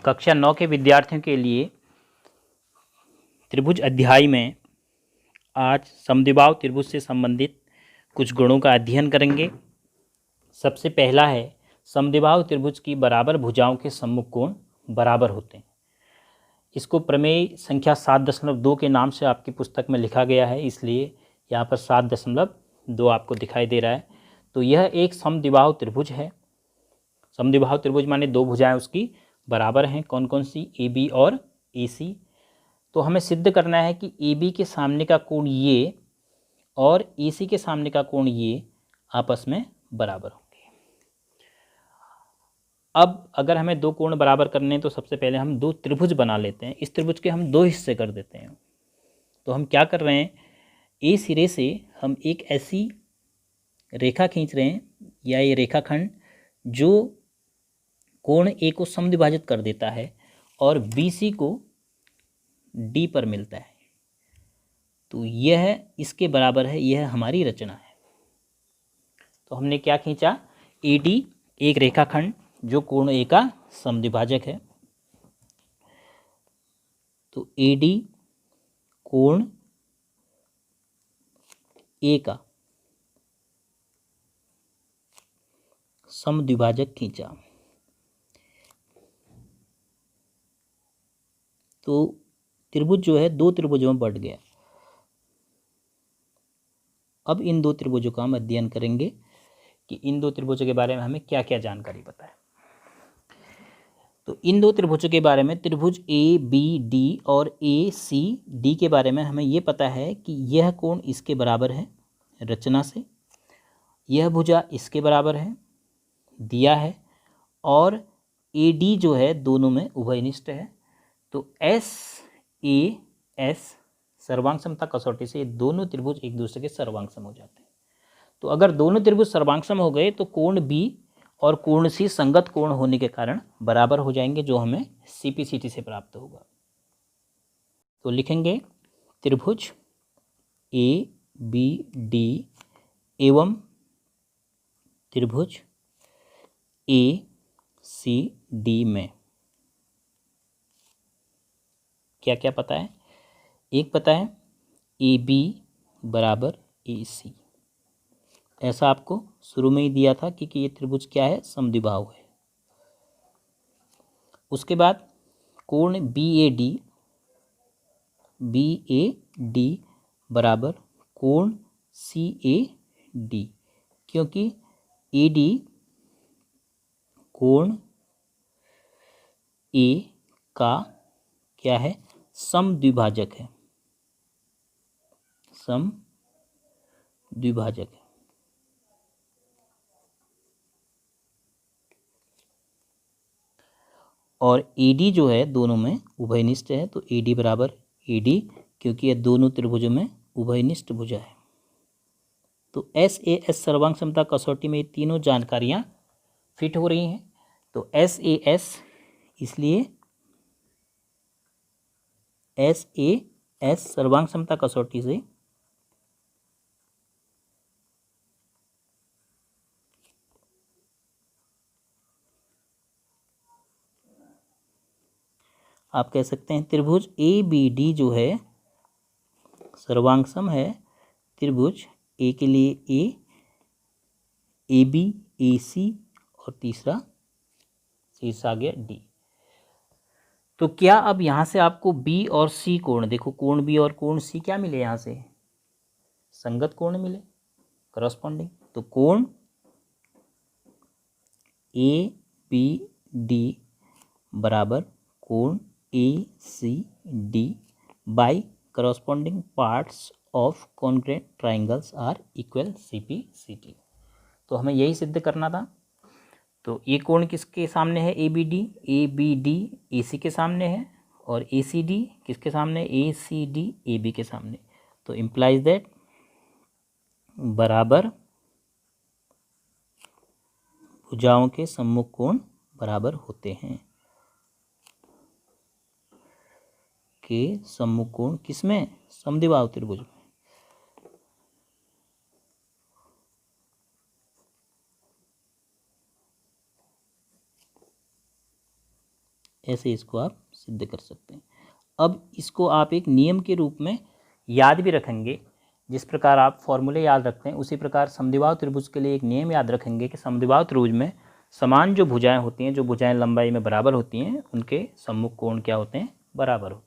कक्षा 9 के विद्यार्थियों के लिए त्रिभुज अध्याय में आज समद्विबाहु त्रिभुज से संबंधित कुछ गुणों का अध्ययन करेंगे। सबसे पहला है समद्विबाहु त्रिभुज की बराबर भुजाओं के सम्मुख कोण बराबर होते हैं। इसको प्रमेय संख्या 7.2 के नाम से आपकी पुस्तक में लिखा गया है, इसलिए यहाँ पर 7.2 आपको दिखाई दे रहा है। तो यह एक समद्विबाहु त्रिभुज है। समद्विबाहु त्रिभुज माने दो भुजाएं उसकी बराबर हैं। कौन कौन सी? ए बी और ए सी। तो हमें सिद्ध करना है कि ए बी के सामने का कोण ये और ए सी के सामने का कोण ये आपस में बराबर होंगे। अब अगर हमें दो कोण बराबर करने हैं तो सबसे पहले हम दो त्रिभुज बना लेते हैं। इस त्रिभुज के हम दो हिस्से कर देते हैं। तो हम क्या कर रहे हैं, ए सिरे से हम एक ऐसी रेखा खींच रहे हैं या ये रेखाखंड जो कोण ए को समद्विभाजित कर देता है और बी सी को डी पर मिलता है। तो यह इसके बराबर है, यह हमारी रचना है। तो हमने क्या खींचा, ए डी एक रेखाखंड जो कोण ए का समद्विभाजक है। तो ए डी कोण ए का समद्विभाजक खींचा। तो त्रिभुज जो है दो त्रिभुजों में बढ़ गया। अब इन दो त्रिभुजों का हम अध्ययन करेंगे कि इन दो त्रिभुजों के बारे में हमें क्या क्या जानकारी पता है। तो इन दो त्रिभुजों के बारे में, त्रिभुज ए बी डी और ए सी डी के बारे में हमें ये पता है कि यह कोण इसके बराबर है रचना से, यह भुजा इसके बराबर है दिया है, और ए डी जो है दोनों में उभयनिष्ठ है। तो एस ए एस सर्वांग समता कसौटी से दोनों त्रिभुज एक दूसरे के सर्वांग सम हो जाते हैं। तो अगर दोनों त्रिभुज सर्वांग सम हो गए तो कोण बी और कोण सी संगत कोण होने के कारण बराबर हो जाएंगे, जो हमें सीपीसीटी से प्राप्त होगा। तो लिखेंगे त्रिभुज ए बी डी एवं त्रिभुज ए सी डी में क्या क्या पता है। एक पता है ए बी बराबर ए सी, ऐसा आपको शुरू में ही दिया था कि ये त्रिभुज क्या है, समद्विबाहु है। उसके बाद कोण बी ए डी बराबर कोण सी ए डी, क्योंकि ए डी कोण ए का क्या है, समद्विभाजक है, समद्विभाजक है। और AD जो है दोनों में उभयनिष्ठ है। तो AD बराबर AD, क्योंकि ये दोनों त्रिभुजों में उभयनिष्ठ भुजा है। तो SAS सर्वांग समता कसौटी में ये तीनों जानकारियां फिट हो रही हैं। तो SAS इसलिए SAS सर्वांग समता कसौटी से आप कह सकते हैं त्रिभुज ए बी डी जो है सर्वांग सम है त्रिभुज ए के लिए ए बी ए सी और तीसरा शीर्ष आ गया डी। तो क्या अब यहाँ से आपको बी और सी कोण, देखो कोण बी और कोण सी क्या मिले, यहाँ से संगत कोण मिले, करस्पॉन्डिंग। तो कोण ए बी डी बराबर कोण A C D by corresponding parts of congruent triangles are equal CPCT। तो हमें यही सिद्ध करना था। तो ये कोण किसके सामने है, ए बी डी ए सी के सामने है, और ए सी डी किसके सामने, ए सी डी ए बी के सामने। तो इम्प्लाइज दैट बराबर भुजाओं के सम्मुख कोण बराबर होते हैं। के सम्मुख कोण किसमें, समद्विबाहु त्रिभुज में। ऐसे इसको आप सिद्ध कर सकते हैं। अब इसको आप एक नियम के रूप में याद भी रखेंगे। जिस प्रकार आप फॉर्मूले याद रखते हैं उसी प्रकार समद्विबाहु त्रिभुज के लिए एक नियम याद रखेंगे कि समद्विबाहु त्रिभुज में समान जो भुजाएं होती हैं, जो भुजाएं लंबाई में बराबर होती हैं, उनके सम्मुख कोण क्या होते हैं, बराबर होते हैं।